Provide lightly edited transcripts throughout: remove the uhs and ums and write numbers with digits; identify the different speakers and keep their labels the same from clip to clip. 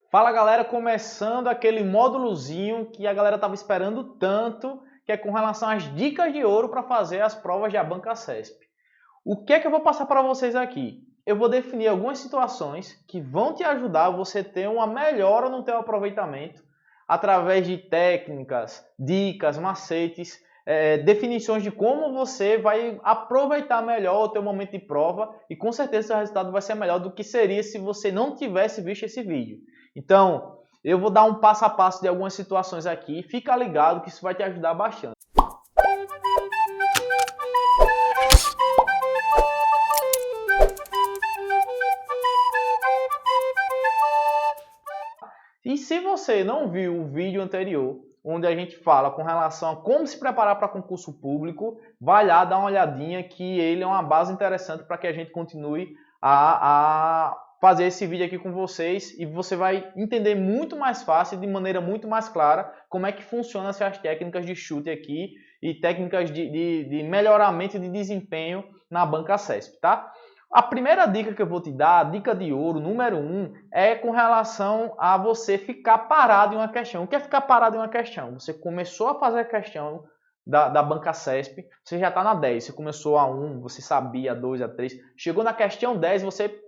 Speaker 1: Fala galera, começando aquele módulozinho que a galera estava esperando tanto, que é com relação às dicas de ouro para fazer as provas da Banca CESP. O que é que eu vou passar para vocês aqui? Eu vou definir algumas situações que vão te ajudar a você ter uma melhora no teu aproveitamento através de técnicas, dicas, macetes, definições de como você vai aproveitar melhor o teu momento de prova e com certeza o resultado vai ser melhor do que seria se você não tivesse visto esse vídeo. Então, eu vou dar um passo a passo de algumas situações aqui, fica ligado que isso vai te ajudar bastante. E se você não viu o vídeo anterior, onde a gente fala com relação a como se preparar para concurso público, vai lá dar uma olhadinha que ele é uma base interessante para que a gente continue a fazer esse vídeo aqui com vocês e você vai entender muito mais fácil, de maneira muito mais clara, como é que funcionam essas técnicas de chute aqui e técnicas de melhoramento de desempenho na Banca CESP, tá? A primeira dica que eu vou te dar, a dica de ouro, número 1, é com relação a você ficar parado em uma questão. O que é ficar parado em uma questão? Você começou a fazer a questão da Banca CESP, você já está na 10, você começou a 1, você sabia a 2, a 3, chegou na questão 10, você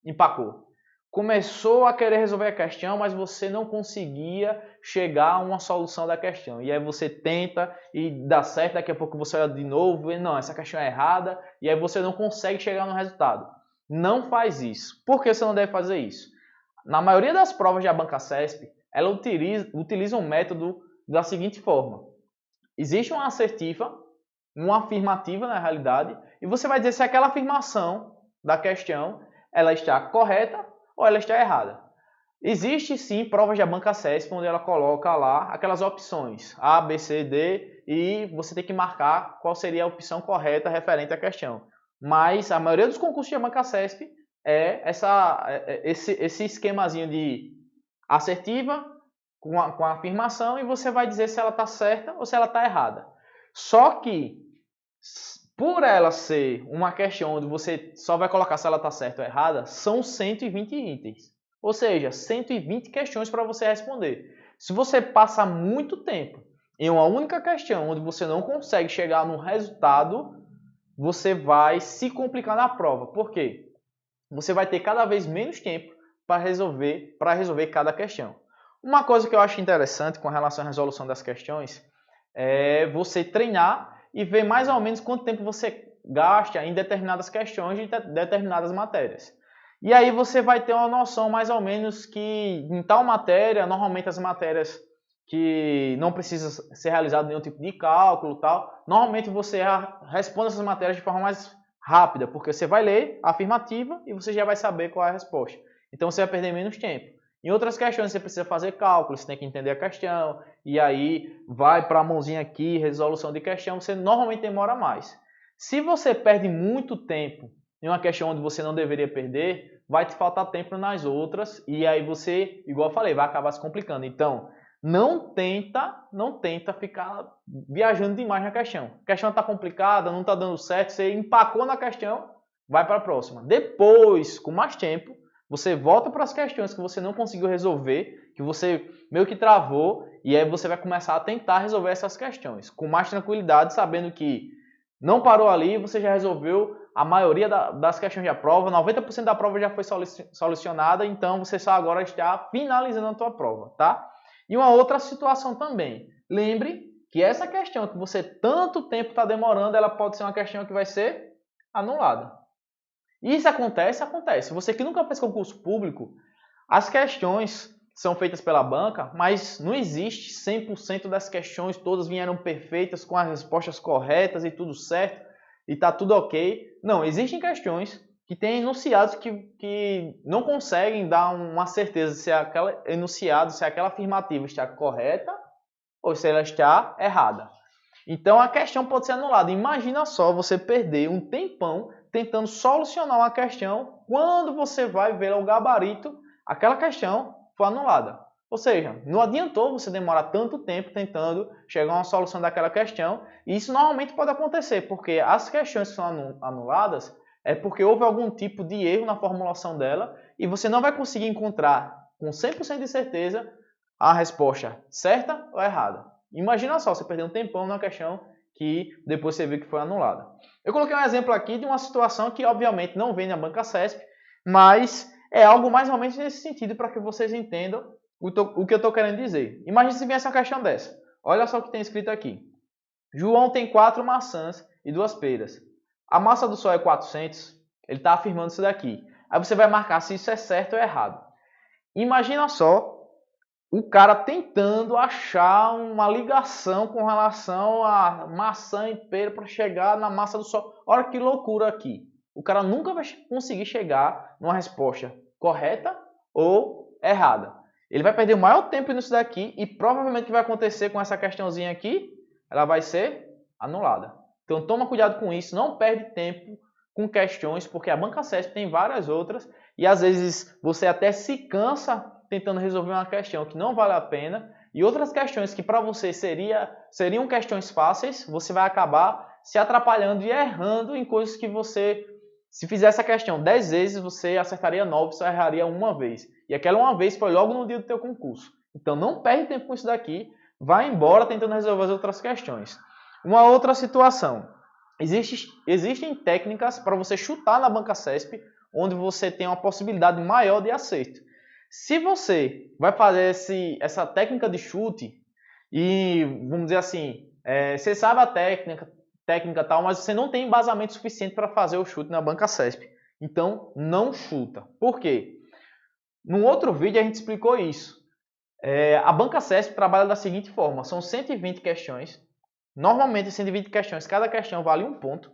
Speaker 1: empacou. Começou a querer resolver a questão, mas você não conseguia chegar a uma solução da questão. E aí você tenta e dá certo, daqui a pouco você olha de novo e não, essa questão é errada, e aí você não consegue chegar no resultado. Não faz isso. Por que você não deve fazer isso? Na maioria das provas da Banca CESP, ela utiliza um método da seguinte forma. Existe uma assertiva, uma afirmativa na realidade, e você vai dizer se aquela afirmação da questão ela está correta ou ela está errada. Existe sim provas da Banca CESP onde ela coloca lá aquelas opções A, B, C, D e você tem que marcar qual seria a opção correta referente à questão. Mas a maioria dos concursos da Banca CESP é esse esquemazinho de assertiva com a afirmação e você vai dizer se ela está certa ou se ela está errada. Só que por ela ser uma questão onde você só vai colocar se ela está certa ou errada, são 120 itens. Ou seja, 120 questões para você responder. Se você passa muito tempo em uma única questão onde você não consegue chegar no resultado, você vai se complicar na prova. Por quê? Você vai ter cada vez menos tempo para resolver cada questão. Uma coisa que eu acho interessante com relação à resolução das questões é você treinar e ver mais ou menos quanto tempo você gasta em determinadas questões de determinadas matérias. E aí você vai ter uma noção mais ou menos que em tal matéria, normalmente as matérias que não precisa ser realizado nenhum tipo de cálculo tal, normalmente você responde essas matérias de forma mais rápida, porque você vai ler a afirmativa e você já vai saber qual é a resposta. Então você vai perder menos tempo. Em outras questões você precisa fazer cálculo, você tem que entender a questão, e aí vai para a mãozinha aqui, resolução de questão, você normalmente demora mais. Se você perde muito tempo em uma questão onde você não deveria perder, vai te faltar tempo nas outras, e aí você, igual eu falei, vai acabar se complicando. Então, não tenta ficar viajando demais na questão. A questão está complicada, não está dando certo, você empacou na questão, vai para a próxima. Depois, com mais tempo, você volta para as questões que você não conseguiu resolver, que você meio que travou, e aí você vai começar a tentar resolver essas questões com mais tranquilidade, sabendo que não parou ali, você já resolveu a maioria das questões da prova, 90% da prova já foi solucionada, então você só agora está finalizando a tua prova, tá? E uma outra situação também, lembre que essa questão que você tanto tempo está demorando, ela pode ser uma questão que vai ser anulada. Isso acontece? Acontece. Você que nunca fez concurso público, as questões são feitas pela banca, mas não existe 100% das questões, todas vieram perfeitas, com as respostas corretas e tudo certo, e está tudo ok. Não, existem questões que têm enunciados que não conseguem dar uma certeza se aquela enunciado, se aquela afirmativa está correta ou se ela está errada. Então a questão pode ser anulada. Imagina só você perder um tempão tentando solucionar uma questão, quando você vai ver o gabarito, aquela questão foi anulada. Ou seja, não adiantou você demorar tanto tempo tentando chegar a uma solução daquela questão, e isso normalmente pode acontecer, porque as questões que são anuladas é porque houve algum tipo de erro na formulação dela, e você não vai conseguir encontrar com 100% de certeza a resposta certa ou errada. Imagina só, você perdeu um tempão na questão que depois você viu que foi anulada. Eu coloquei um exemplo aqui de uma situação que obviamente não vem na banca CESP, mas é algo mais ou menos nesse sentido para que vocês entendam o que eu estou querendo dizer. Imagine se viesse uma questão dessa. Olha só o que tem escrito aqui. João tem 4 maçãs e 2 peras. A massa do sol é 400. Ele está afirmando isso daqui. Aí você vai marcar se isso é certo ou errado. Imagina só o cara tentando achar uma ligação com relação a maçã e pera para chegar na massa do sol. Olha que loucura aqui. O cara nunca vai conseguir chegar numa resposta correta ou errada. Ele vai perder o maior tempo nisso daqui e provavelmente o que vai acontecer com essa questãozinha aqui, ela vai ser anulada. Então toma cuidado com isso, não perde tempo com questões, porque a banca CESP tem várias outras e às vezes você até se cansa tentando resolver uma questão que não vale a pena e outras questões que para você seriam questões fáceis, você vai acabar se atrapalhando e errando em coisas que você, se fizesse a questão 10 vezes, você acertaria 9, só erraria uma vez. E aquela uma vez foi logo no dia do teu concurso. Então não perde tempo com isso daqui, vai embora tentando resolver as outras questões. Uma outra situação. Existem técnicas para você chutar na banca CESP, onde você tem uma possibilidade maior de acerto. Se você vai fazer essa técnica de chute e, vamos dizer assim, você sabe a técnica tal, mas você não tem embasamento suficiente para fazer o chute na banca CESP. Então, não chuta. Por quê? Num outro vídeo a gente explicou isso. A banca CESP trabalha da seguinte forma, são 120 questões. Normalmente 120 questões, cada questão vale 1 ponto,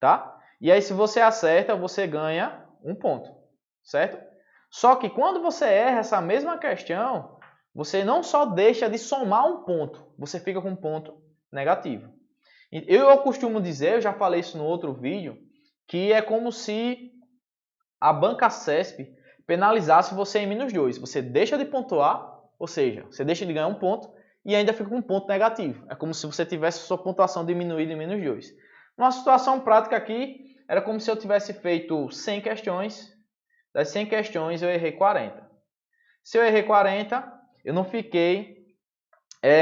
Speaker 1: tá? E aí se você acerta, você ganha 1 ponto, certo? Só que quando você erra essa mesma questão, você não só deixa de somar 1 ponto, você fica com um ponto negativo. Eu costumo dizer, eu já falei isso no outro vídeo, que é como se a banca CESP penalizasse você em -2. Você deixa de pontuar, ou seja, você deixa de ganhar 1 ponto e ainda fica com um ponto negativo. É como se você tivesse sua pontuação diminuída em -2. Numa situação prática aqui, era como se eu tivesse feito 100 questões. Das 100 questões eu errei 40. Se eu errei 40, eu não fiquei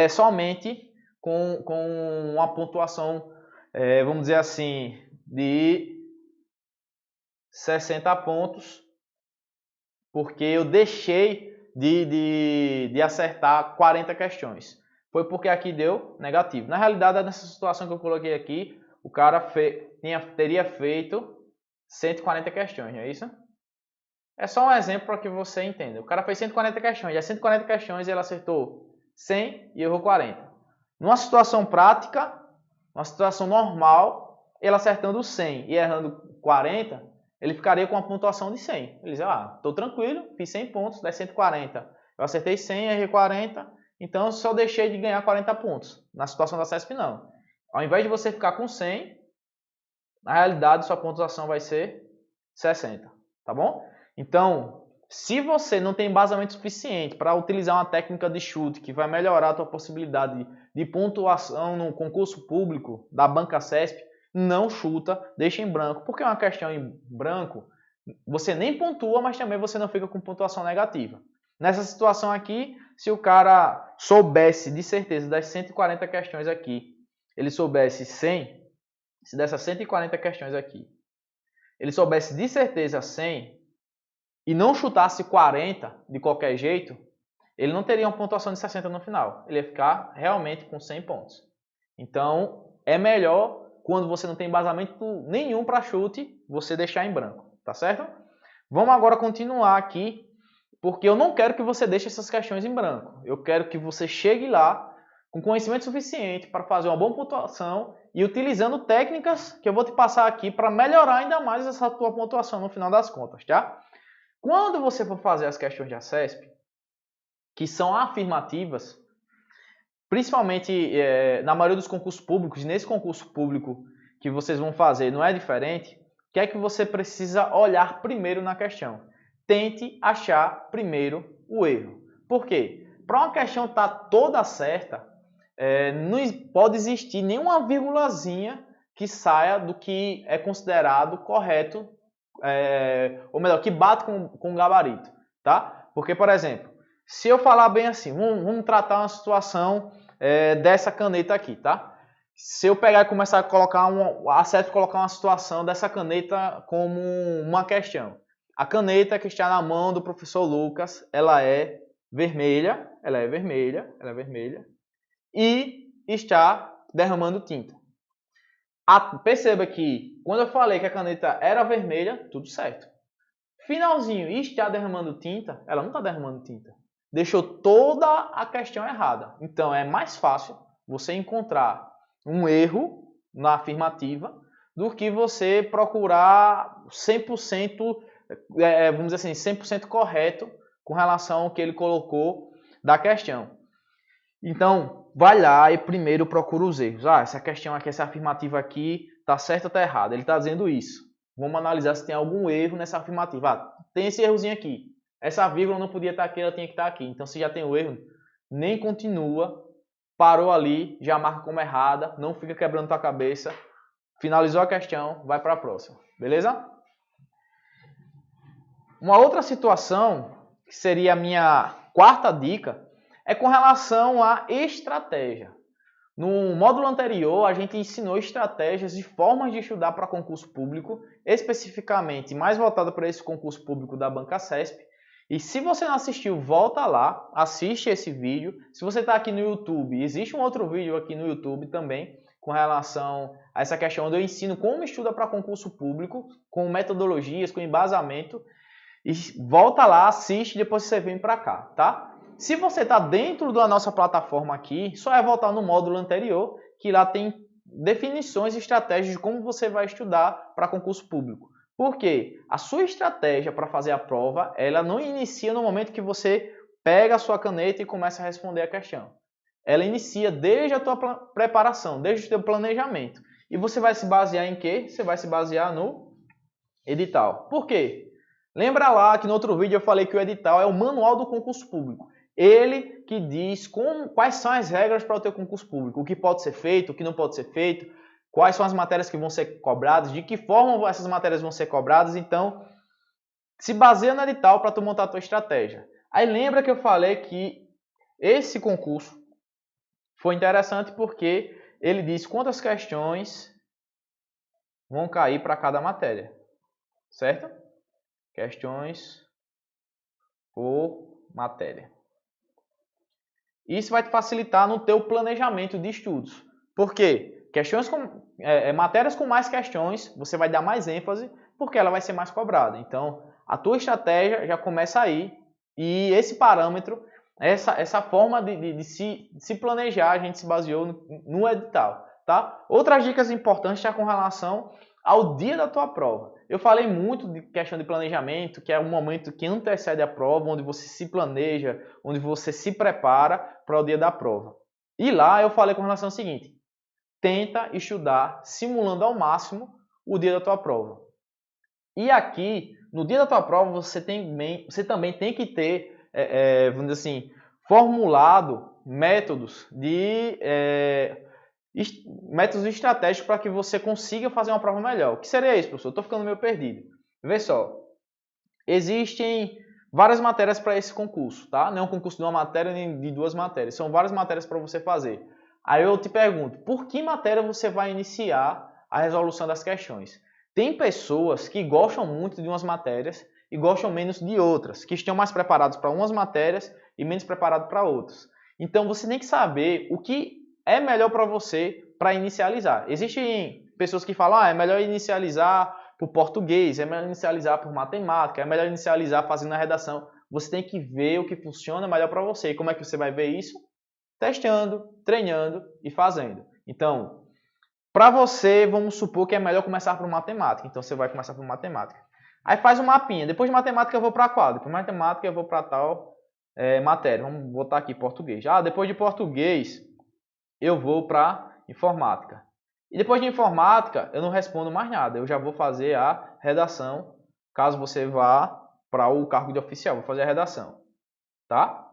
Speaker 1: somente com uma pontuação, vamos dizer assim, de 60 pontos, porque eu deixei de acertar 40 questões. Foi porque aqui deu negativo. Na realidade, nessa situação que eu coloquei aqui, o cara teria feito 140 questões, não é isso? É só um exemplo para que você entenda. O cara fez 140 questões, e as 140 questões ele acertou 100 e errou 40. Numa situação prática, uma situação normal, ele acertando 100 e errando 40, ele ficaria com uma pontuação de 100. Ele diz, estou tranquilo, fiz 100 pontos, das 140. Eu acertei 100, errei 40, então eu só deixei de ganhar 40 pontos. Na situação da CESP, não. Ao invés de você ficar com 100, na realidade, sua pontuação vai ser 60, tá bom? Então, se você não tem embasamento suficiente para utilizar uma técnica de chute que vai melhorar a tua possibilidade de pontuação no concurso público da banca CESP, não chuta, deixa em branco. Porque é uma questão em branco, você nem pontua, mas também você não fica com pontuação negativa. Nessa situação aqui, se o cara soubesse de certeza das 140 questões aqui, ele soubesse 100, se dessas 140 questões aqui, ele soubesse de certeza 100 e não chutasse 40 de qualquer jeito, ele não teria uma pontuação de 60 no final. Ele ia ficar realmente com 100 pontos. Então, é melhor, quando você não tem embasamento nenhum para chute, você deixar em branco, tá certo? Vamos agora continuar aqui, porque eu não quero que você deixe essas questões em branco. Eu quero que você chegue lá com conhecimento suficiente para fazer uma boa pontuação e utilizando técnicas que eu vou te passar aqui para melhorar ainda mais essa tua pontuação no final das contas, tá? Quando você for fazer as questões de CESP, que são afirmativas, principalmente na maioria dos concursos públicos, nesse concurso público que vocês vão fazer não é diferente, o que é que você precisa olhar primeiro na questão? Tente achar primeiro o erro. Por quê? Para uma questão estar toda certa, não pode existir nenhuma vírgulazinha que saia do que é considerado correto, ou melhor, que bate com o gabarito, tá? Porque, por exemplo, se eu falar bem assim, vamos tratar uma situação dessa caneta aqui, tá? Se eu pegar e começar a colocar colocar uma situação dessa caneta como uma questão. A caneta que está na mão do professor Lucas, ela é vermelha, e está derramando tinta. Perceba que quando eu falei que a caneta era vermelha, tudo certo. Finalzinho, e está derramando tinta, ela não está derramando tinta. Deixou toda a questão errada. Então é mais fácil você encontrar um erro na afirmativa do que você procurar 100%, vamos dizer assim, 100% correto com relação ao que ele colocou da questão. Então, vai lá e primeiro procura os erros. Essa questão aqui, essa afirmativa aqui, está certa ou está errada? Ele está dizendo isso. Vamos analisar se tem algum erro nessa afirmativa. Tem esse errozinho aqui. Essa vírgula não podia estar aqui, ela tinha que estar aqui. Então, se já tem o erro, nem continua. Parou ali, já marca como errada. Não fica quebrando tua cabeça. Finalizou a questão, vai para a próxima. Beleza? Uma outra situação, que seria a minha quarta dica, é com relação à estratégia. No módulo anterior, a gente ensinou estratégias e formas de estudar para concurso público, especificamente mais voltado para esse concurso público da Banca CESP. E se você não assistiu, volta lá, assiste esse vídeo. Se você está aqui no YouTube, existe um outro vídeo aqui no YouTube também com relação a essa questão onde eu ensino como estuda para concurso público, com metodologias, com embasamento. E volta lá, assiste, depois você vem para cá, tá? Se você está dentro da nossa plataforma aqui, só é voltar no módulo anterior, que lá tem definições e estratégias de como você vai estudar para concurso público. Por quê? A sua estratégia para fazer a prova, ela não inicia no momento que você pega a sua caneta e começa a responder a questão. Ela inicia desde a tua preparação, desde o teu planejamento. E você vai se basear em quê? Você vai se basear no edital. Por quê? Lembra lá que no outro vídeo eu falei que o edital é o manual do concurso público. Ele que diz quais são as regras para o teu concurso público, o que pode ser feito, o que não pode ser feito, quais são as matérias que vão ser cobradas, de que forma essas matérias vão ser cobradas. Então, se baseia no edital para tu montar a tua estratégia. Aí lembra que eu falei que esse concurso foi interessante porque ele diz quantas questões vão cair para cada matéria, certo? Questões por matéria. Isso vai te facilitar no teu planejamento de estudos. Por quê? Matérias com mais questões, você vai dar mais ênfase, porque ela vai ser mais cobrada. Então, a tua estratégia já começa aí, e esse parâmetro, essa forma de se planejar, a gente se baseou no edital. Tá? Outras dicas importantes já com relação ao dia da tua prova. Eu falei muito de questão de planejamento, que é um momento que antecede a prova, onde você se planeja, onde você se prepara para o dia da prova. E lá eu falei com relação ao seguinte: tenta estudar simulando ao máximo o dia da tua prova. E aqui, no dia da tua prova, você também tem que ter, vamos dizer assim, formulado métodos estratégicos para que você consiga fazer uma prova melhor. O que seria isso, professor? Estou ficando meio perdido. Vê só, existem várias matérias para esse concurso, tá? Não é um concurso de uma matéria nem de duas matérias, são várias matérias para você fazer. Aí eu te pergunto, por que matéria você vai iniciar a resolução das questões? Tem pessoas que gostam muito de umas matérias e gostam menos de outras, que estão mais preparados para umas matérias e menos preparados para outras. Então você tem que saber o que é melhor para você para inicializar. Existem pessoas que falam, é melhor inicializar por português, é melhor inicializar por matemática, é melhor inicializar fazendo a redação. Você tem que ver o que funciona melhor para você. E como é que você vai ver isso? Testando, treinando e fazendo. Então, para você, vamos supor que é melhor começar por matemática. Então, você vai começar por matemática. Aí faz um mapinha. Depois de matemática eu vou para qual? Depois de matemática eu vou para tal matéria. Vamos botar aqui português. Depois de português eu vou para informática. E depois de informática, eu não respondo mais nada. Eu já vou fazer a redação, caso você vá para o cargo de oficial. Vou fazer a redação. Tá?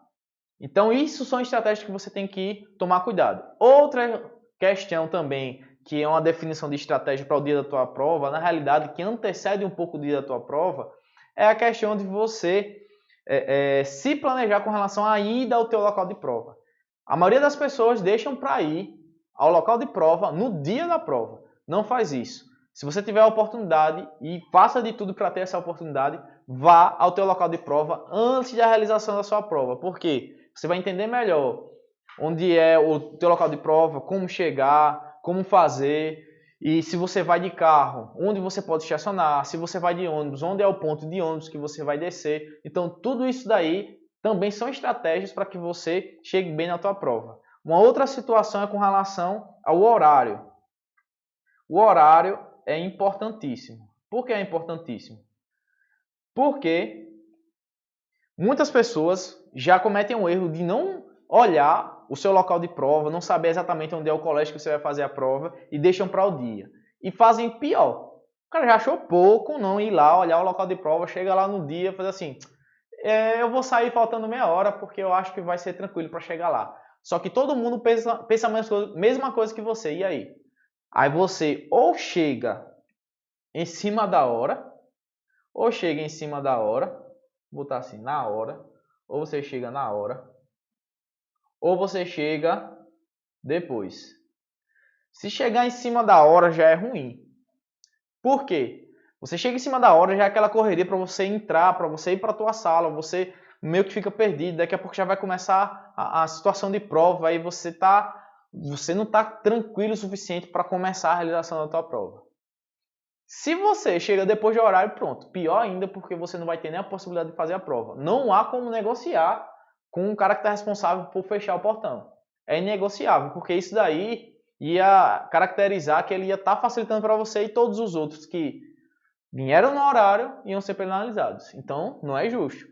Speaker 1: Então, isso são estratégias que você tem que tomar cuidado. Outra questão também, que é uma definição de estratégia para o dia da tua prova, na realidade, que antecede um pouco o dia da tua prova, é a questão de você se planejar com relação à ida ao teu local de prova. A maioria das pessoas deixam para ir ao local de prova no dia da prova. Não faz isso. Se você tiver a oportunidade e faça de tudo para ter essa oportunidade, vá ao teu local de prova antes da realização da sua prova. Por quê? Você vai entender melhor onde é o teu local de prova, como chegar, como fazer, e se você vai de carro, onde você pode estacionar, se você vai de ônibus, onde é o ponto de ônibus que você vai descer. Então, tudo isso daí também são estratégias para que você chegue bem na tua prova. Uma outra situação é com relação ao horário. O horário é importantíssimo. Por que é importantíssimo? Porque muitas pessoas já cometem o erro de não olhar o seu local de prova, não saber exatamente onde é o colégio que você vai fazer a prova e deixam para o dia. E fazem pior. O cara já achou pouco não ir lá, olhar o local de prova, chega lá no dia e faz assim, eu vou sair faltando meia hora porque eu acho que vai ser tranquilo para chegar lá. Só que todo mundo pensa a mesma coisa que você, e aí? Aí você ou chega em cima da hora, ou chega em cima da hora, vou botar assim, na hora, ou você chega na hora, ou você chega depois. Se chegar em cima da hora já é ruim. Por quê? Você chega em cima da hora, já é aquela correria para você entrar, para você ir para a tua sala, você meio que fica perdido, daqui a pouco já vai começar a situação de prova, aí você não está tranquilo o suficiente para começar a realização da tua prova. Se você chega depois do horário, pronto, pior ainda porque você não vai ter nem a possibilidade de fazer a prova. Não há como negociar com o cara que está responsável por fechar o portão. É inegociável, porque isso daí ia caracterizar que ele ia estar facilitando para você e todos os outros que vieram no horário iam ser penalizados. Então, não é justo.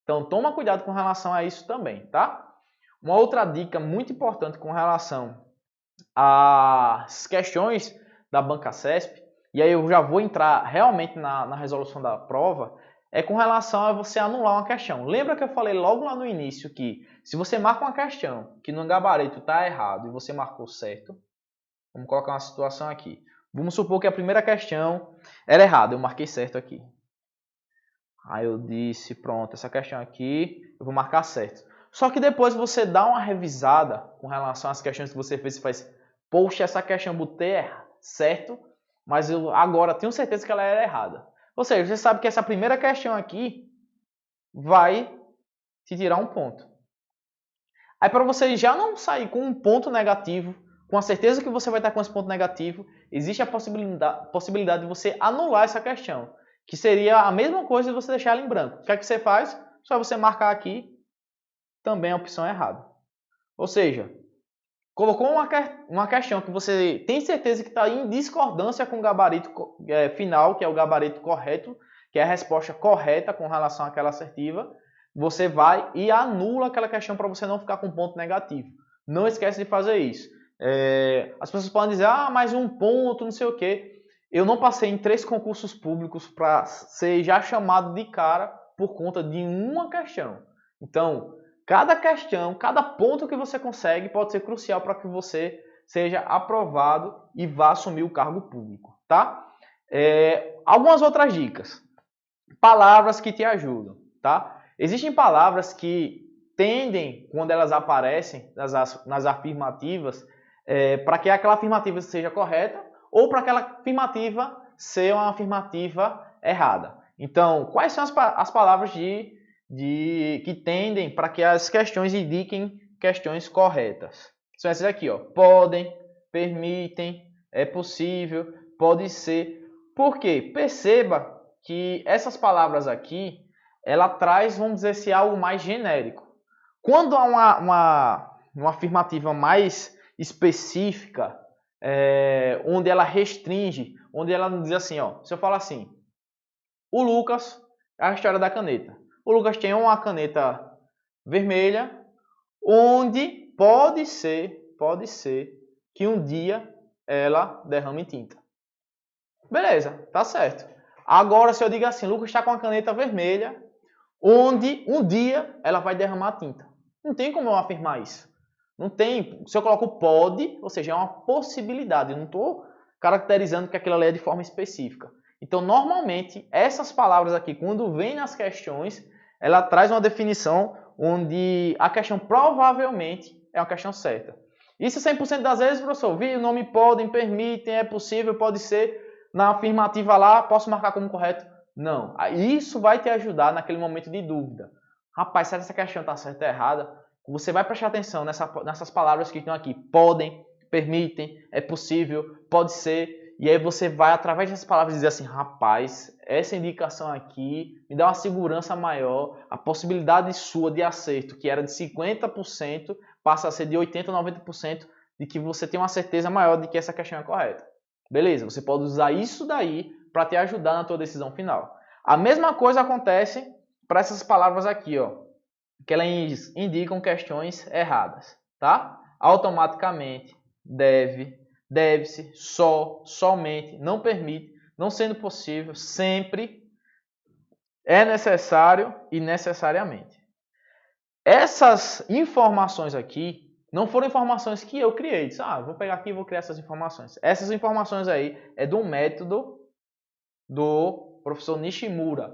Speaker 1: Então, toma cuidado com relação a isso também, tá? Uma outra dica muito importante com relação às questões da banca CESP, e aí eu já vou entrar realmente na resolução da prova, é com relação a você anular uma questão. Lembra que eu falei logo lá no início que se você marca uma questão que no gabarito está errado e você marcou certo, vamos colocar uma situação aqui. Vamos supor que a primeira questão era errada, eu marquei certo aqui. Aí eu disse, pronto, essa questão aqui eu vou marcar certo. Só que depois você dá uma revisada com relação às questões que você fez e faz, poxa, essa questão eu botei certo, mas eu agora tenho certeza que ela era errada. Ou seja, você sabe que essa primeira questão aqui vai te tirar um ponto. Aí para você já não sair com um ponto negativo, com a certeza que você vai estar com esse ponto negativo, existe a possibilidade de você anular essa questão, que seria a mesma coisa de você deixar ela em branco. O que é que você faz? Só você marcar aqui também a opção errada. Ou seja, colocou uma questão que você tem certeza que está em discordância com o gabarito final, que é o gabarito correto, que é a resposta correta com relação àquela assertiva, você vai e anula aquela questão para você não ficar com ponto negativo. Não esquece de fazer isso. As pessoas podem dizer, mais um ponto, não sei o quê. Eu não passei em 3 concursos públicos para ser já chamado de cara por conta de uma questão. Então, cada questão, cada ponto que você consegue pode ser crucial para que você seja aprovado e vá assumir o cargo público, tá? Algumas outras dicas. Palavras que te ajudam, tá? Existem palavras que tendem, quando elas aparecem nas afirmativas, para que aquela afirmativa seja correta ou para aquela afirmativa ser uma afirmativa errada. Então, quais são as palavras que tendem para que as questões indiquem questões corretas? São essas aqui, ó. Podem, permitem, é possível, pode ser. Por quê? Perceba que essas palavras aqui, ela traz, vamos dizer assim, algo mais genérico. Quando há uma afirmativa mais específica, onde ela restringe, onde ela diz assim, ó, se eu falar assim, o Lucas, a história da caneta. O Lucas tem uma caneta vermelha, onde pode ser que um dia ela derrame tinta. Beleza, tá certo. Agora, se eu digo assim, Lucas está com uma caneta vermelha, onde um dia ela vai derramar tinta. Não tem como eu afirmar isso. Não tem. Se eu coloco pode, ou seja, é uma possibilidade. Eu não estou caracterizando que aquilo ali é de forma específica. Então, normalmente, essas palavras aqui, quando vêm nas questões, ela traz uma definição onde a questão provavelmente é uma questão certa. Isso 100% das vezes, professor, vi, não me podem, permitem, é possível, pode ser, na afirmativa lá, posso marcar como correto? Não. Isso vai te ajudar naquele momento de dúvida. Rapaz, será que essa questão está certa ou errada? Você vai prestar atenção nessas palavras que estão aqui. Podem, permitem, é possível, pode ser. E aí você vai, através dessas palavras, dizer assim, rapaz, essa indicação aqui me dá uma segurança maior. A possibilidade sua de acerto, que era de 50%, passa a ser de 80% ou 90% de que você tem uma certeza maior de que essa questão é correta. Beleza, você pode usar isso daí para te ajudar na tua decisão final. A mesma coisa acontece para essas palavras aqui, ó, que elas indicam questões erradas, tá? Automaticamente, deve, deve-se, só, somente, não permite, não sendo possível, sempre, é necessário e necessariamente. Essas informações aqui não foram informações que eu criei. Disse, vou pegar aqui e vou criar essas informações. Essas informações aí é do método do professor Nishimura.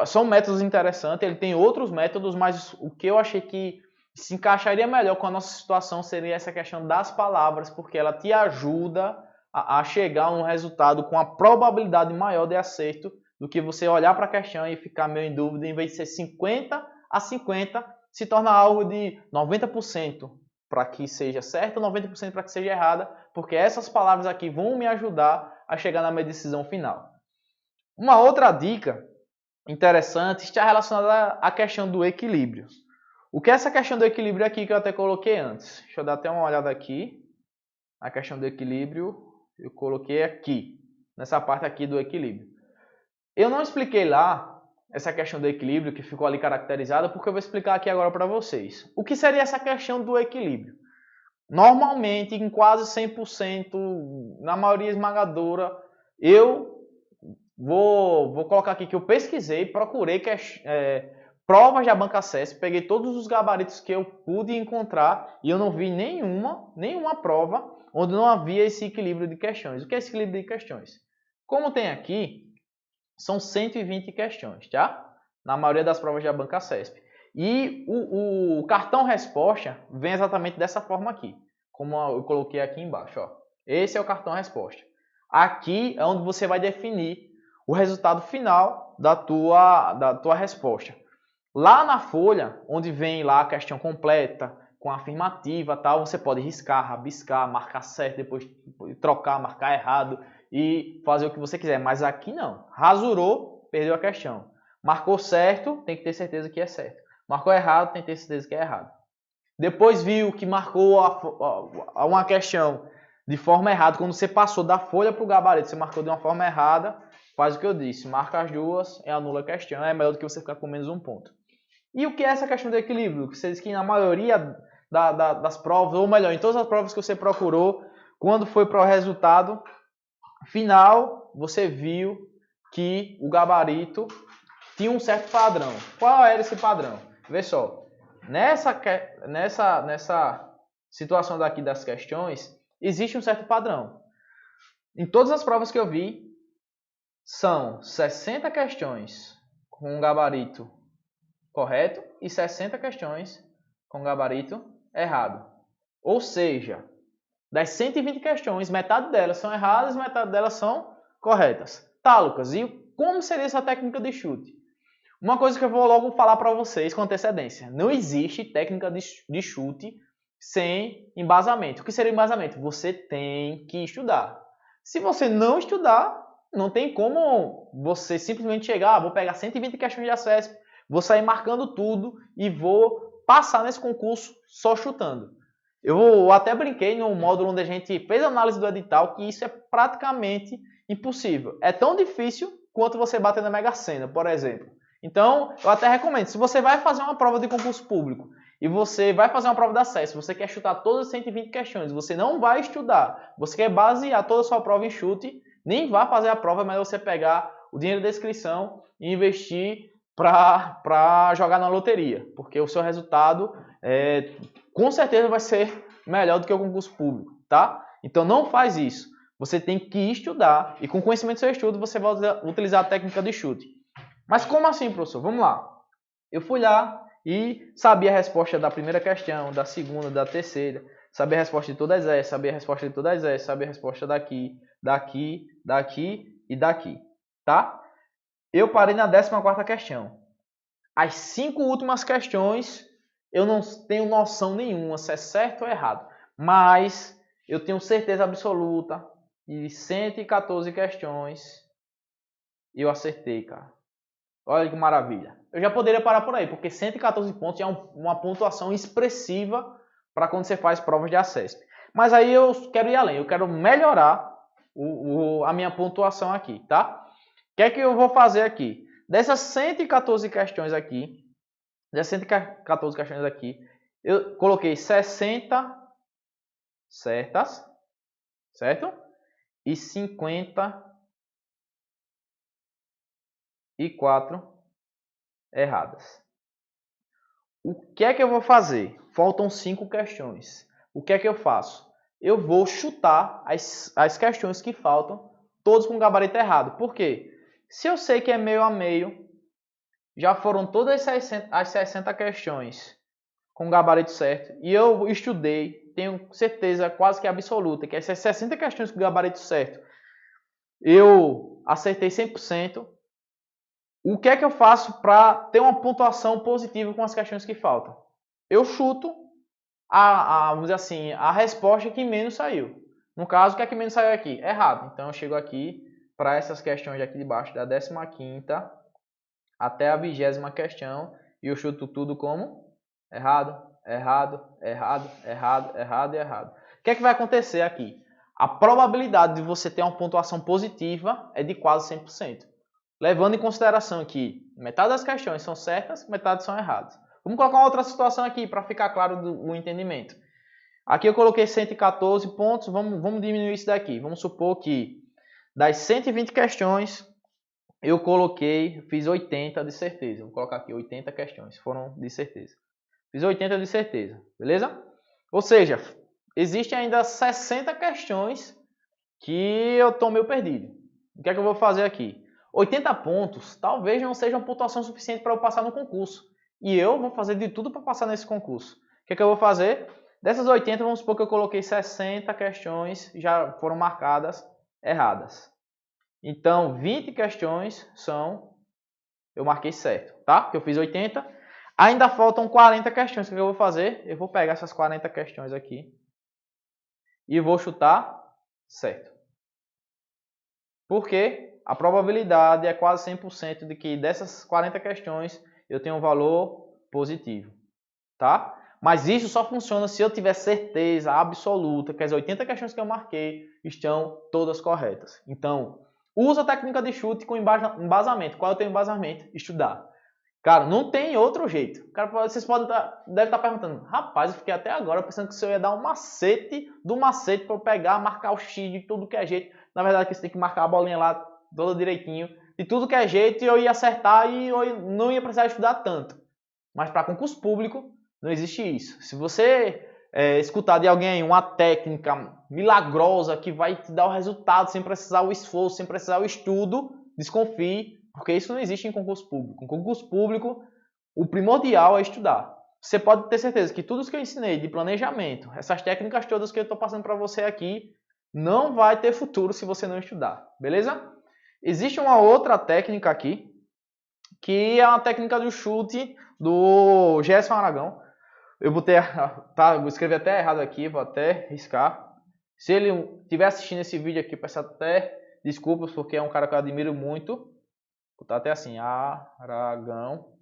Speaker 1: São métodos interessantes, ele tem outros métodos, mas o que eu achei que se encaixaria melhor com a nossa situação seria essa questão das palavras, porque ela te ajuda a chegar a um resultado com a probabilidade maior de acerto do que você olhar para a questão e ficar meio em dúvida, em vez de ser 50 a 50, se torna algo de 90% para que seja certo, 90% para que seja errada, porque essas palavras aqui vão me ajudar a chegar na minha decisão final. Uma outra dica interessante está relacionada à questão do equilíbrio. O que é essa questão do equilíbrio aqui que eu até coloquei antes? Deixa eu dar até uma olhada aqui. A questão do equilíbrio eu coloquei aqui, nessa parte aqui do equilíbrio. Eu não expliquei lá essa questão do equilíbrio que ficou ali caracterizada, porque eu vou explicar aqui agora para vocês. O que seria essa questão do equilíbrio? Normalmente, em quase 100%, na maioria esmagadora, eu vou colocar aqui que eu pesquisei, procurei provas da Banca CESP, peguei todos os gabaritos que eu pude encontrar e eu não vi nenhuma prova onde não havia esse equilíbrio de questões. O que é esse equilíbrio de questões? Como tem aqui, são 120 questões, tá? Na maioria das provas da Banca CESP. E o cartão resposta vem exatamente dessa forma aqui, como eu coloquei aqui embaixo. Ó. Esse é o cartão resposta. Aqui é onde você vai definir o resultado final da tua resposta. Lá na folha, onde vem lá a questão completa, com a afirmativa, tal, você pode riscar, rabiscar, marcar certo, depois trocar, marcar errado e fazer o que você quiser. Mas aqui não. Rasurou, perdeu a questão. Marcou certo, tem que ter certeza que é certo. Marcou errado, tem que ter certeza que é errado. Depois viu que marcou uma questão de forma errada. Quando você passou da folha para o gabarito, você marcou de uma forma errada, faz o que eu disse. Marca as duas e anula a questão. É melhor do que você ficar com menos um ponto. E o que é essa questão de equilíbrio? Que você diz que na maioria das provas, ou melhor, em todas as provas que você procurou, quando foi para o resultado final, você viu que o gabarito tinha um certo padrão. Qual era esse padrão? Vê só, nessa situação daqui das questões, existe um certo padrão. Em todas as provas que eu vi, são 60 questões com um gabarito correto e 60 questões com gabarito errado. Ou seja, das 120 questões, metade delas são erradas e metade delas são corretas. Tá, Lucas, e como seria essa técnica de chute? Uma coisa que eu vou logo falar para vocês com antecedência. Não existe técnica de chute sem embasamento. O que seria embasamento? Você tem que estudar. Se você não estudar, não tem como você simplesmente chegar, vou pegar 120 questões de acesso, vou sair marcando tudo e vou passar nesse concurso só chutando. Eu até brinquei no módulo onde a gente fez a análise do edital que isso é praticamente impossível. É tão difícil quanto você bater na Mega Sena, por exemplo. Então, eu até recomendo, se você vai fazer uma prova de concurso público e você vai fazer uma prova de acesso, você quer chutar todas as 120 questões, você não vai estudar, você quer basear toda a sua prova em chute, nem vá fazer a prova, mas você pegar o dinheiro da inscrição e investir para jogar na loteria, porque o seu resultado com certeza vai ser melhor do que o concurso público, tá? Então não faz isso. Você tem que estudar e com conhecimento do seu estudo você vai utilizar a técnica de chute. Mas como assim, professor? Vamos lá. Eu fui lá e sabia a resposta da primeira questão, da segunda, da terceira, sabia a resposta de todas essas, sabia a resposta de todas essas, sabia a resposta daqui, daqui, daqui e daqui, tá? Eu parei na 14ª questão. As 5 últimas questões eu não tenho noção nenhuma se é certo ou errado, mas eu tenho certeza absoluta de 114 questões eu acertei, cara. Olha que maravilha. Eu já poderia parar por aí, porque 114 pontos é uma pontuação expressiva para quando você faz provas de ACESP. Mas aí eu quero ir além, eu quero melhorar a minha pontuação aqui, tá? O que é que eu vou fazer aqui? Dessas 114 questões aqui, eu coloquei 60 certas, certo? E 54 erradas. O que é que eu vou fazer? Faltam 5 questões. O que é que eu faço? Eu vou chutar as questões que faltam, todos com gabarito errado. Por quê? Se eu sei que é meio a meio, já foram todas as 60 questões com gabarito certo, e eu estudei, tenho certeza quase que absoluta, que essas 60 questões com gabarito certo, eu acertei 100%. O que é que eu faço para ter uma pontuação positiva com as questões que faltam? Eu chuto vamos dizer assim, a resposta que menos saiu. No caso, o que é que menos saiu aqui? Errado. Então eu chego aqui para essas questões aqui de baixo, da 15ª até a 20ª questão, e eu chuto tudo como errado, errado, errado, errado, errado e errado. O que é que vai acontecer aqui? A probabilidade de você ter uma pontuação positiva é de quase 100%. Levando em consideração que metade das questões são certas, metade são erradas. Vamos colocar uma outra situação aqui para ficar claro do entendimento. Aqui eu coloquei 114 pontos, vamos diminuir isso daqui. Vamos supor que das 120 questões, eu fiz 80 de certeza. Vou colocar aqui 80 questões, foram de certeza. Fiz 80 de certeza, beleza? Ou seja, existem ainda 60 questões que eu estou meio perdido. O que é que eu vou fazer aqui? 80 pontos talvez não seja uma pontuação suficiente para eu passar no concurso. E eu vou fazer de tudo para passar nesse concurso. O que é que eu vou fazer? Dessas 80, vamos supor que eu coloquei 60 questões já foram marcadas erradas. Então, 20 questões eu marquei certo, tá? Porque eu fiz 80. Ainda faltam 40 questões. O que eu vou fazer? Eu vou pegar essas 40 questões aqui e vou chutar certo. Por quê? A probabilidade é quase 100% de que dessas 40 questões eu tenho um valor positivo, tá? Mas isso só funciona se eu tiver certeza absoluta que as 80 questões que eu marquei estão todas corretas. Então, usa a técnica de chute com embasamento. Qual é o teu embasamento? Estudar. Cara, não tem outro jeito. Cara, vocês devem estar perguntando, rapaz, eu fiquei até agora pensando que você ia dar um macete do macete para eu pegar, marcar o X de tudo que é jeito. Na verdade, você tem que marcar a bolinha lá toda direitinho, de tudo que é jeito, e eu ia acertar e eu não ia precisar estudar tanto. Mas para concurso público, não existe isso. Se você escutar de alguém uma técnica milagrosa que vai te dar o resultado sem precisar o esforço, sem precisar o estudo, desconfie, porque isso não existe em concurso público. Em concurso público, o primordial é estudar. Você pode ter certeza que tudo isso que eu ensinei de planejamento, essas técnicas todas que eu estou passando para você aqui, não vai ter futuro se você não estudar, beleza? Existe uma outra técnica aqui, que é uma técnica do chute do Gerson Aragão. Eu vou escrever até errado aqui, vou até riscar. Se ele estiver assistindo esse vídeo aqui, peço até desculpas, porque é um cara que eu admiro muito. Vou botar até assim, Aragão.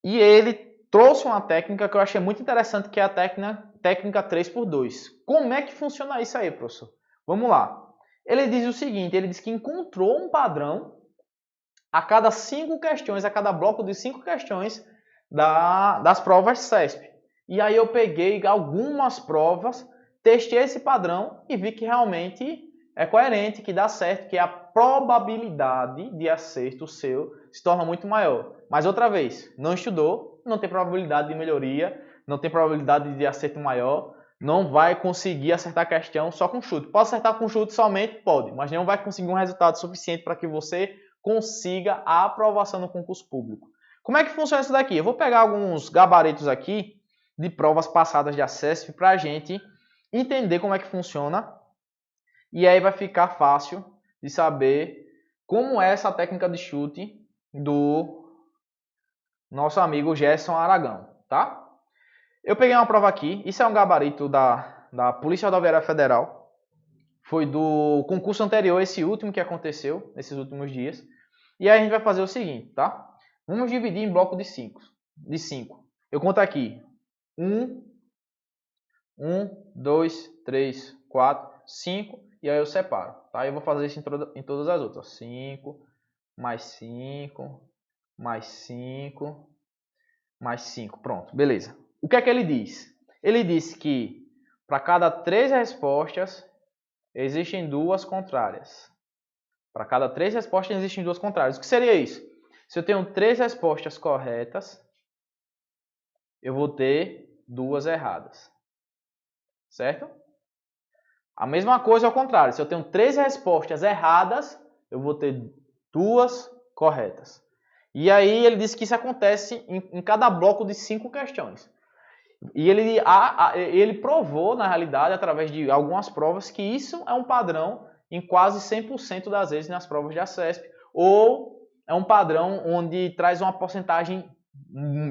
Speaker 1: E ele trouxe uma técnica que eu achei muito interessante, que é a técnica 3x2. Como é que funciona isso aí, professor? Vamos lá. Ele diz o seguinte, ele diz que encontrou um padrão a cada 5 questões, a cada bloco de 5 questões das provas CESP. E aí eu peguei algumas provas, testei esse padrão e vi que realmente é coerente, que dá certo, que a probabilidade de acerto seu se torna muito maior. Mas outra vez, não estudou, não tem probabilidade de melhoria, não tem probabilidade de acerto maior, não vai conseguir acertar a questão só com chute. Pode acertar com chute somente? Pode, mas não vai conseguir um resultado suficiente para que você consiga a aprovação no concurso público. Como é que funciona isso daqui? Eu vou pegar alguns gabaritos aqui de provas passadas de ACESP para a gente entender como é que funciona. E aí vai ficar fácil de saber como é essa técnica de chute do nosso amigo Gerson Aragão, tá? Eu peguei uma prova aqui, isso é um gabarito da Polícia Rodoviária Federal, foi do concurso anterior, esse último que aconteceu, nesses últimos dias. E aí a gente vai fazer o seguinte, tá? Vamos dividir em bloco de 5. Eu conto aqui. 1, 2, 3, 4, 5. E aí eu separo, tá? Eu vou fazer isso em todas as outras. 5, mais 5, mais 5, mais 5. Pronto, beleza. O que é que ele diz? Ele diz que para cada 3 respostas, existem 2 contrárias. Para cada 3 respostas, existem 2 contrárias. O que seria isso? Se eu tenho 3 respostas corretas, eu vou ter 2 erradas. Certo? A mesma coisa ao contrário. Se eu tenho 3 respostas erradas, eu vou ter 2 corretas. E aí ele disse que isso acontece em cada bloco de 5 questões. E ele provou, na realidade, através de algumas provas, que isso é um padrão em quase 100% das vezes nas provas de ACESP, ou é um padrão onde traz uma porcentagem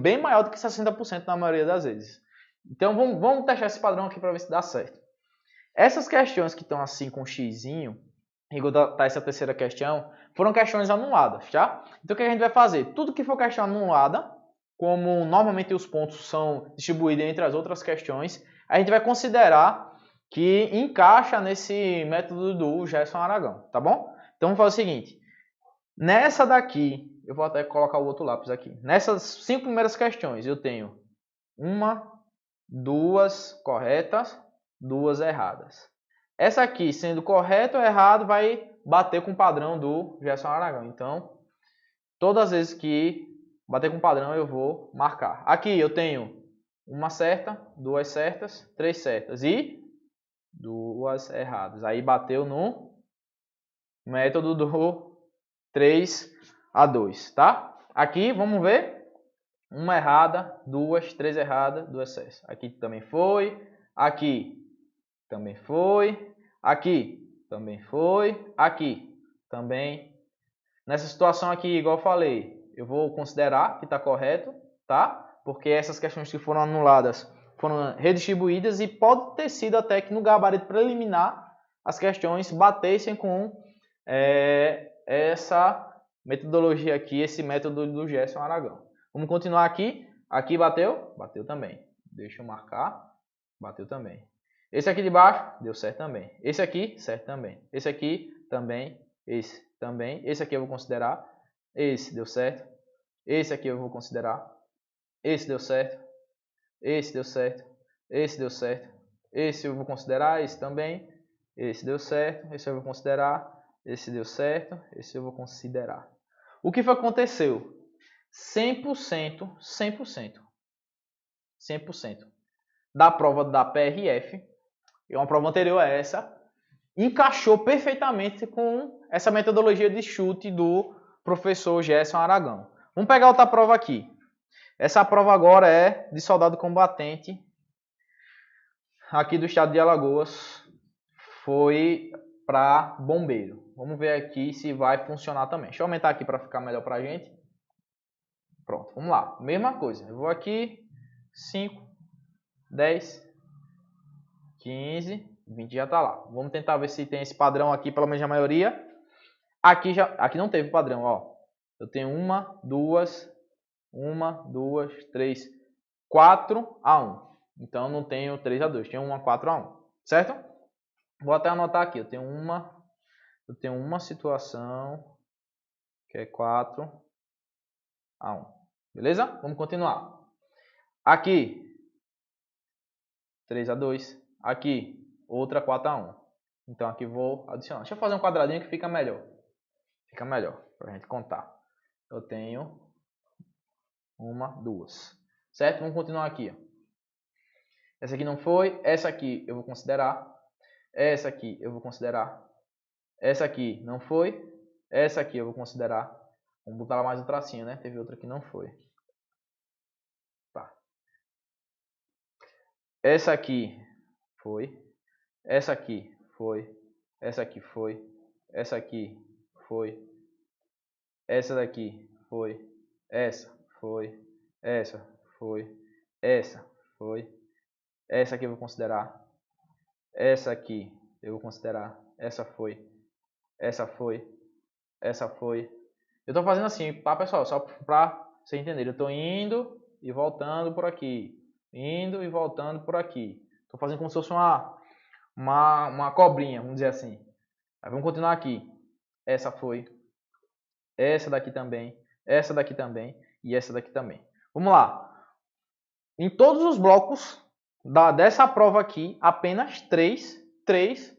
Speaker 1: bem maior do que 60% na maioria das vezes. Então vamos testar esse padrão aqui para ver se dá certo. Essas questões que estão assim com xizinho, igual tá essa terceira questão, foram questões anuladas, tá? Então o que a gente vai fazer? Tudo que for questão anulada, como normalmente os pontos são distribuídos entre as outras questões, a gente vai considerar que encaixa nesse método do Gerson Aragão, tá bom? Então vamos fazer o seguinte, nessa daqui, eu vou até colocar o outro lápis aqui, nessas 5 primeiras questões eu tenho 1, 2 corretas, 2 erradas. Essa aqui, sendo correto ou errado, vai bater com o padrão do Gerson Aragão. Então, todas as vezes que bater com o padrão, eu vou marcar. Aqui eu tenho 1 certa, 2 certas, 3 certas e 2 erradas. Aí bateu no método do 3-2, tá? Aqui, vamos ver. 1 errada, 2, 3 erradas, 2 certas. Aqui também foi. Aqui também foi. Aqui também foi. Aqui também. Nessa situação aqui, igual eu falei, eu vou considerar que está correto, tá? Porque essas questões que foram anuladas foram redistribuídas e pode ter sido até que no gabarito preliminar as questões batessem com essa metodologia aqui, esse método do Gerson Aragão. Vamos continuar aqui. Aqui bateu? Bateu também. Deixa eu marcar. Bateu também. Esse aqui de baixo, deu certo também. Esse aqui, certo também. Esse aqui, também. Esse também. Esse aqui eu vou considerar. Esse deu certo. Esse aqui eu vou considerar. Esse deu certo. Esse deu certo. Esse deu certo. Esse eu vou considerar. Esse também. Esse deu certo. Esse eu vou considerar. Esse deu certo. Esse eu vou considerar. O que foi que aconteceu? 100% da prova da PRF, e uma prova anterior a essa, encaixou perfeitamente com essa metodologia de chute do professor Gerson Aragão. Vamos pegar outra prova aqui. Essa prova agora é de soldado combatente, aqui do estado de Alagoas, foi para bombeiro. Vamos ver aqui se vai funcionar também. Deixa eu aumentar aqui para ficar melhor para a gente. Pronto, vamos lá. Mesma coisa. Eu vou aqui, 5, 10, 15, 20 já está lá. Vamos tentar ver se tem esse padrão aqui, pelo menos a maioria. Aqui não teve padrão, ó. Eu tenho 1, 2, 3, 4 a 1. Então não tenho 3 a 2, tenho 1 a 4 a 1, certo? Vou até anotar aqui, eu tenho uma situação que é 4 a 1. Beleza? Vamos continuar. Aqui 3 a 2, aqui outra 4 a 1. Então aqui vou adicionar. Deixa eu fazer um quadradinho que fica melhor. Fica melhor para a gente contar. Eu tenho 1, 2. Certo? Vamos continuar aqui. Ó. Essa aqui não foi. Essa aqui eu vou considerar. Essa aqui eu vou considerar. Essa aqui não foi. Essa aqui eu vou considerar. Vamos botar lá mais um tracinho, né? Teve outra que não foi. Tá. Essa aqui foi. Essa aqui foi. Essa aqui foi. Essa aqui foi. Essa daqui foi. Essa foi. Essa foi. Essa foi. Essa aqui eu vou considerar. Essa aqui eu vou considerar. Essa foi. Essa foi. Essa foi. Eu tô fazendo assim, tá, pessoal? Só pra você entender. Eu tô indo e voltando por aqui. Indo e voltando por aqui. Tô fazendo como se fosse uma cobrinha, vamos dizer assim. Aí vamos continuar aqui. Essa foi. Essa daqui também. Essa daqui também. E essa daqui também. Vamos lá. Em todos os blocos dessa prova aqui, apenas 3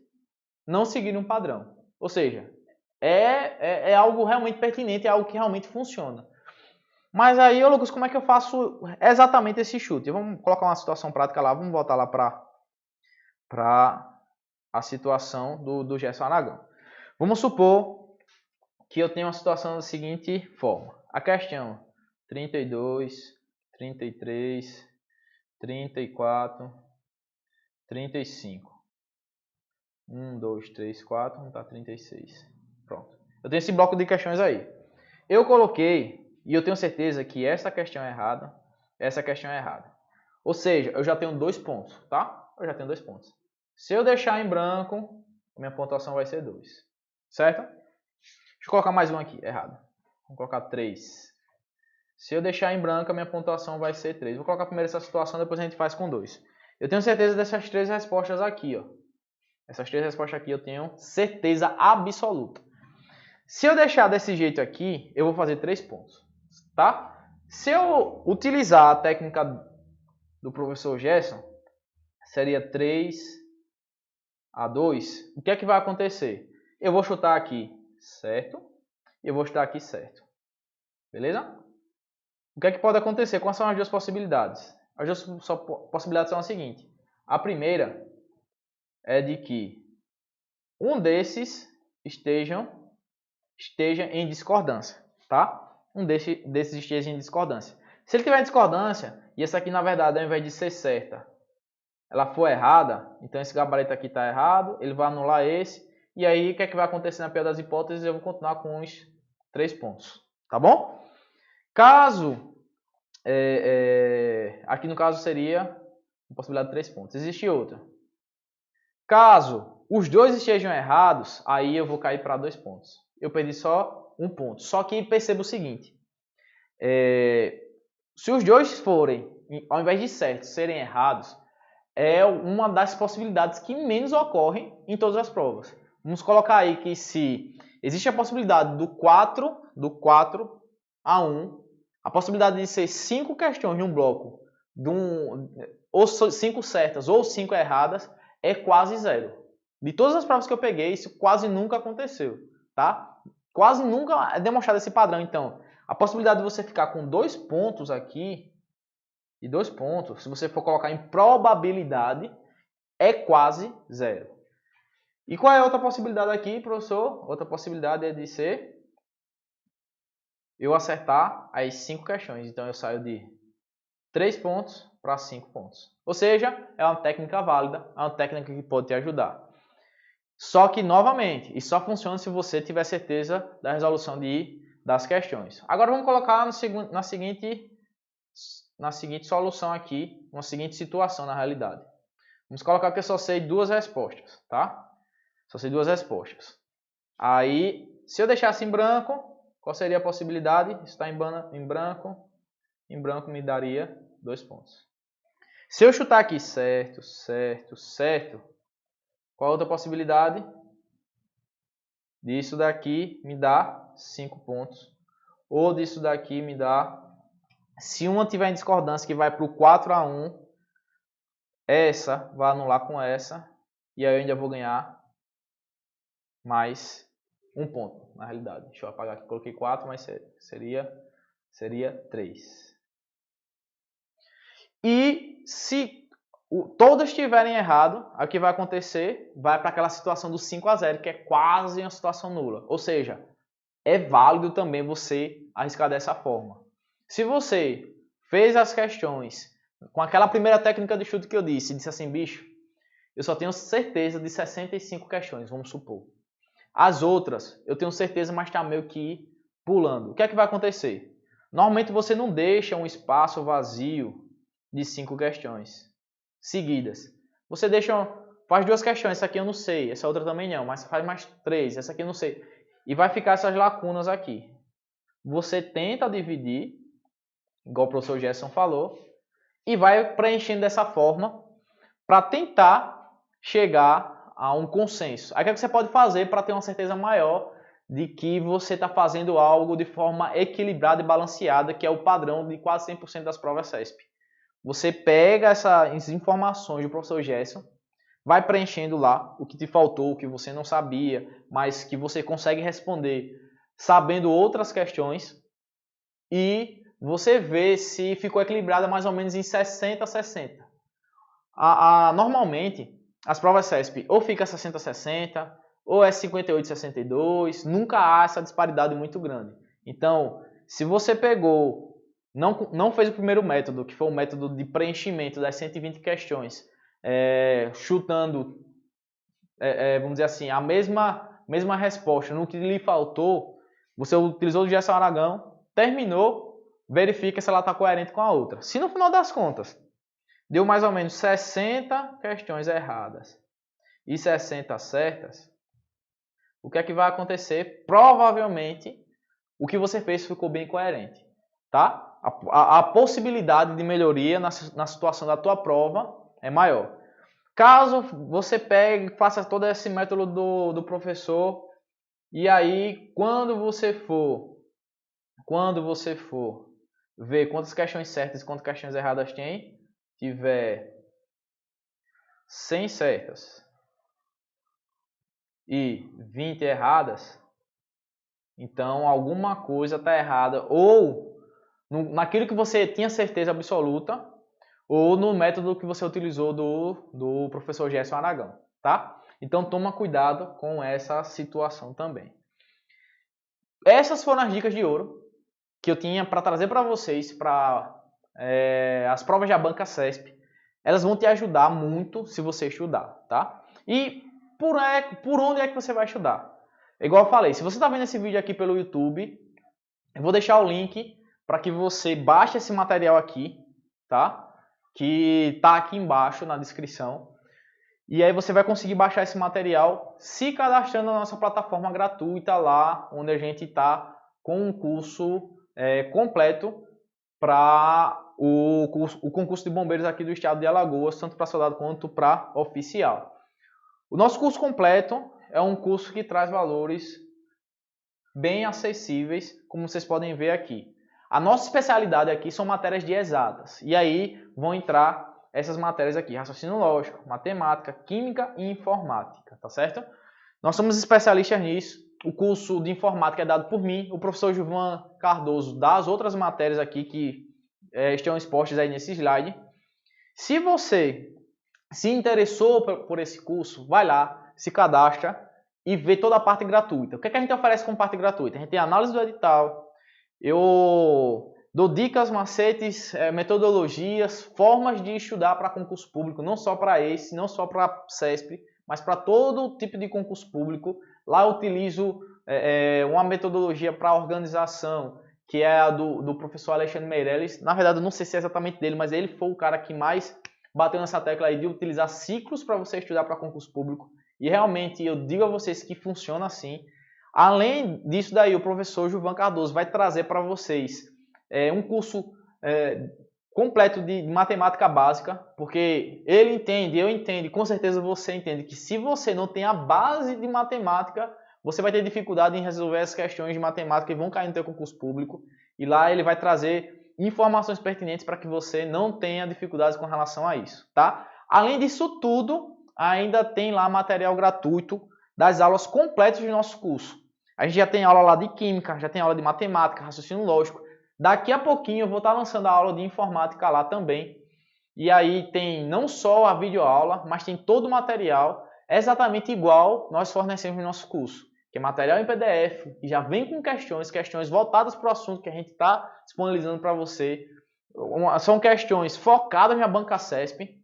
Speaker 1: não seguiram um padrão. Ou seja, é algo realmente pertinente, é algo que realmente funciona. Mas aí, Lucas, como é que eu faço exatamente esse chute? Vamos colocar uma situação prática lá, vamos voltar lá para a situação do Gerson Aragão. Vamos supor que eu tenho uma situação da seguinte forma. A questão 32, 33, 34, 35. 1, 2, 3, 4, não tá 36. Pronto. Eu tenho esse bloco de questões aí. Eu coloquei, e eu tenho certeza que essa questão é errada, essa questão é errada. Ou seja, eu já tenho 2 pontos, tá? Eu já tenho 2 pontos. Se eu deixar em branco, minha pontuação vai ser 2. Certo? Deixa eu colocar mais um aqui, errado. Vou colocar 3. Se eu deixar em branco, a minha pontuação vai ser 3. Vou colocar primeiro essa situação, depois a gente faz com 2. Eu tenho certeza dessas 3 respostas aqui, ó. Essas 3 respostas aqui eu tenho certeza absoluta. Se eu deixar desse jeito aqui, eu vou fazer 3 pontos, tá? Se eu utilizar a técnica do professor Gerson, seria 3 a 2. O que é que vai acontecer? Eu vou chutar aqui certo e eu vou chutar aqui certo. Beleza? O que é que pode acontecer? Quais são as duas possibilidades? As duas possibilidades são as seguintes. A primeira é de que um desses esteja em discordância, tá? Um desses esteja em discordância. Se ele tiver em discordância, e essa aqui na verdade ao invés de ser certa, ela for errada, então esse gabarito aqui está errado, ele vai anular esse, e aí o que é que vai acontecer na pior das hipóteses? Eu vou continuar com os 3 pontos, tá bom? Caso, aqui no caso seria a possibilidade de 3 pontos. Existe outra. Caso os dois estejam errados, aí eu vou cair para 2 pontos. Eu perdi só 1 ponto. Só que perceba o seguinte. Se os dois forem, ao invés de certos, serem errados, é uma das possibilidades que menos ocorrem em todas as provas. Vamos colocar aí que se existe a possibilidade do 4 a 1, a possibilidade de ser 5 questões em um bloco, ou 5 certas ou 5 erradas, é quase zero. De todas as provas que eu peguei, isso quase nunca aconteceu, tá? Quase nunca é demonstrado esse padrão. Então, a possibilidade de você ficar com 2 pontos aqui, e 2 pontos, se você for colocar em probabilidade, é quase zero. E qual é a outra possibilidade aqui, professor? Outra possibilidade é de ser eu acertar as 5 questões. Então, eu saio de 3 pontos para 5 pontos. Ou seja, é uma técnica válida, é uma técnica que pode te ajudar. Só que, novamente, isso só funciona se você tiver certeza da resolução das questões. Agora, vamos colocar na seguinte solução aqui, uma seguinte situação na realidade. Vamos colocar que eu só sei 2 respostas, tá? Só sei 2 respostas. Aí, se eu deixasse em branco, qual seria a possibilidade? Isso está em branco. Em branco me daria 2 pontos. Se eu chutar aqui certo, certo, certo, qual a outra possibilidade? Disso daqui me dá 5 pontos. Ou disso daqui me dá... Se uma tiver em discordância que vai para o 4 a 1, essa vai anular com essa. E aí eu ainda vou ganhar mais 1 ponto, na realidade. Deixa eu apagar aqui. Coloquei 4, mas seria 3. E se todos estiverem errados, o que vai acontecer? Vai para aquela situação do 5 a 0, que é quase uma situação nula. Ou seja, é válido também você arriscar dessa forma. Se você fez as questões com aquela primeira técnica de chute que eu disse assim, bicho, eu só tenho certeza de 65 questões, vamos supor. As outras, eu tenho certeza, mas está meio que pulando. O que é que vai acontecer? Normalmente você não deixa um espaço vazio de 5 questões seguidas. Você faz 2 questões, essa aqui eu não sei, essa outra também não, mas faz mais 3, essa aqui eu não sei. E vai ficar essas lacunas aqui. Você tenta dividir, igual o professor Gerson falou, e vai preenchendo dessa forma para tentar chegar a um consenso. Aí o que você pode fazer para ter uma certeza maior de que você está fazendo algo de forma equilibrada e balanceada, que é o padrão de quase 100% das provas CESP. Você pega essas informações do professor Gerson, vai preenchendo lá o que te faltou, o que você não sabia, mas que você consegue responder sabendo outras questões, e você vê se ficou equilibrada mais ou menos em 60 a 60. Normalmente, as provas CESP ou fica 60 a 60, ou é 58 a 62, nunca há essa disparidade muito grande. Então, se você pegou, não fez o primeiro método, que foi o método de preenchimento das 120 questões, chutando, vamos dizer assim, a mesma resposta no que lhe faltou, você utilizou o Gerson Aragão, terminou, verifica se ela está coerente com a outra. Se no final das contas deu mais ou menos 60 questões erradas e 60 certas, o que é que vai acontecer? Provavelmente o que você fez ficou bem coerente, tá? A possibilidade de melhoria na situação da tua prova é maior. Caso você pegue, faça todo esse método do professor, e aí quando você for ver quantas questões certas e quantas questões erradas tem, tiver 100 certas e 20 erradas, então alguma coisa está errada, ou naquilo que você tinha certeza absoluta, ou no método que você utilizou do professor Gerson Aragão, tá? Então toma cuidado com essa situação também. Essas foram as dicas de ouro que eu tinha para trazer para vocês para as provas da banca CESP. Elas vão te ajudar muito se você estudar, tá? E por onde é que você vai estudar? Igual eu falei, se você está vendo esse vídeo aqui pelo YouTube, eu vou deixar o link para que você baixe esse material aqui, tá? Que está aqui embaixo na descrição. E aí você vai conseguir baixar esse material se cadastrando na nossa plataforma gratuita lá, onde a gente está com um curso completo para o concurso de bombeiros aqui do estado de Alagoas, tanto para soldado quanto para oficial. O nosso curso completo é um curso que traz valores bem acessíveis, como vocês podem ver aqui. A nossa especialidade aqui são matérias de exatas, e aí vão entrar essas matérias aqui: raciocínio lógico, matemática, química e informática, tá certo? Nós somos especialistas nisso. O curso de informática é dado por mim, o professor Gilvan Cardoso dá as outras matérias aqui que estão expostas aí nesse slide. Se você se interessou por esse curso, vai lá, se cadastra e vê toda a parte gratuita. O que é que a gente oferece como parte gratuita? A gente tem análise do edital, eu dou dicas, macetes, metodologias, formas de estudar para concurso público, não só para esse, não só para CESP, mas para todo tipo de concurso público. Lá eu utilizo uma metodologia para organização, que é a do professor Alexandre Meirelles. Na verdade, eu não sei se é exatamente dele, mas ele foi o cara que mais bateu nessa tecla aí de utilizar ciclos para você estudar para concurso público. E realmente eu digo a vocês que funciona assim. Além disso daí, o professor Gilvan Cardoso vai trazer para vocês um curso completo de matemática básica, porque ele entende, eu entendo, com certeza você entende que se você não tem a base de matemática, você vai ter dificuldade em resolver as questões de matemática que vão cair no seu concurso público. E lá ele vai trazer informações pertinentes para que você não tenha dificuldades com relação a isso, tá? Além disso tudo, ainda tem lá material gratuito das aulas completas do nosso curso. A gente já tem aula lá de química, já tem aula de matemática, raciocínio lógico. Daqui a pouquinho eu vou estar lançando a aula de informática lá também. E aí tem não só a videoaula, mas tem todo o material exatamente igual nós fornecemos no nosso curso. que é material em PDF, que já vem com questões voltadas para o assunto que a gente está disponibilizando para você. São questões focadas na banca CESP.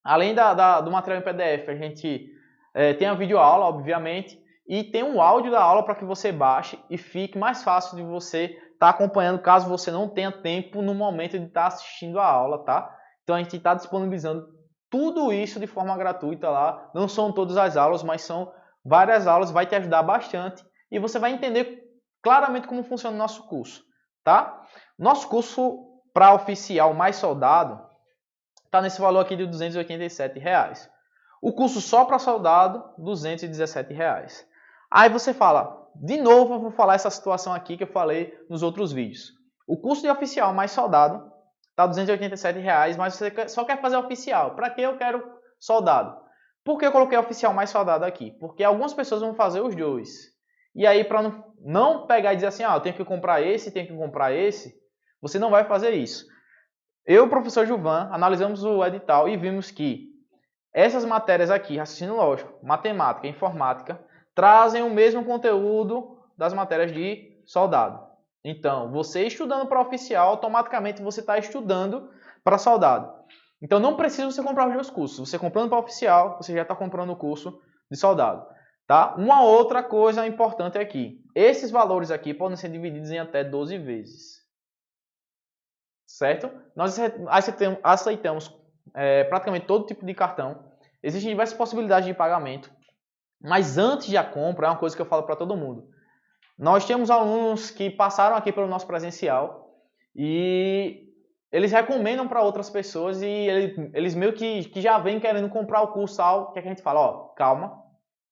Speaker 1: Além do material em PDF, a gente tem a videoaula, obviamente, e tem um áudio da aula para que você baixe e fique mais fácil de você estar acompanhando, caso você não tenha tempo no momento de estar assistindo a aula, tá? Então a gente está disponibilizando tudo isso de forma gratuita lá. Não são todas as aulas, mas são várias aulas, vai te ajudar bastante e você vai entender claramente como funciona o nosso curso, tá? Nosso curso para oficial mais soldado está nesse valor aqui de R$ 287. O curso só para soldado, R$ 217. Aí você fala, de novo eu vou falar essa situação aqui que eu falei nos outros vídeos. O curso de oficial mais soldado está R$ 287, mas você só quer fazer oficial. Para que eu quero soldado? Por que eu coloquei oficial mais soldado aqui? Porque algumas pessoas vão fazer os dois. E aí, para não pegar e dizer assim, eu tenho que comprar esse, você não vai fazer isso. Eu e o professor Gilvan analisamos o edital e vimos que essas matérias aqui, raciocínio lógico, matemática e informática, trazem o mesmo conteúdo das matérias de soldado. Então, você estudando para oficial, automaticamente você está estudando para soldado. Então, não precisa você comprar os dois cursos. Você comprando para oficial, você já está comprando o curso de soldado. Tá? Uma outra coisa importante aqui. Esses valores aqui podem ser divididos em até 12 vezes. Certo? Nós aceitamos praticamente todo tipo de cartão. Existem diversas possibilidades de pagamento. Mas antes da compra, é uma coisa que eu falo para todo mundo. Nós temos alunos que passaram aqui pelo nosso presencial e eles recomendam para outras pessoas e eles meio que já vêm querendo comprar o curso. O que a gente fala? Calma,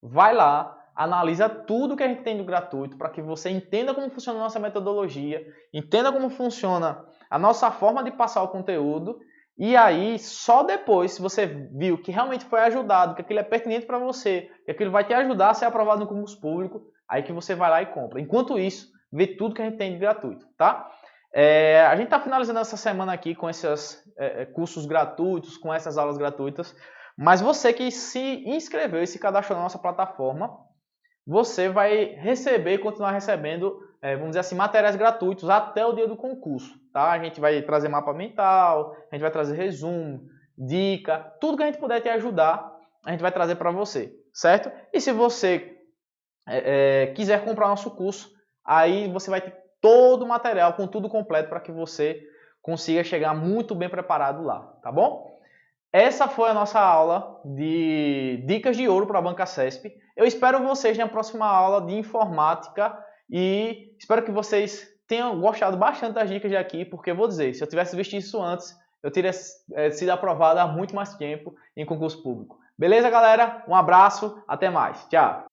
Speaker 1: vai lá, analisa tudo que a gente tem do gratuito para que você entenda como funciona a nossa metodologia, entenda como funciona a nossa forma de passar o conteúdo. E aí, só depois, se você viu que realmente foi ajudado, que aquilo é pertinente para você, que aquilo vai te ajudar a ser aprovado no concurso público, aí que você vai lá e compra. Enquanto isso, vê tudo que a gente tem de gratuito, tá? A gente está finalizando essa semana aqui com esses cursos gratuitos, com essas aulas gratuitas, mas você que se inscreveu e se cadastrou na nossa plataforma, você vai receber e continuar recebendo, vamos dizer assim, materiais gratuitos até o dia do concurso, tá? A gente vai trazer mapa mental, a gente vai trazer resumo, dica, tudo que a gente puder te ajudar, a gente vai trazer para você, certo? E se você quiser comprar nosso curso, aí você vai ter todo o material com tudo completo para que você consiga chegar muito bem preparado lá, tá bom? Essa foi a nossa aula de dicas de ouro para a banca CESP. Eu espero vocês na próxima aula de informática e espero que vocês tenham gostado bastante das dicas de aqui, porque eu vou dizer, se eu tivesse visto isso antes, eu teria sido aprovado há muito mais tempo em concurso público. Beleza, galera? Um abraço, até mais. Tchau!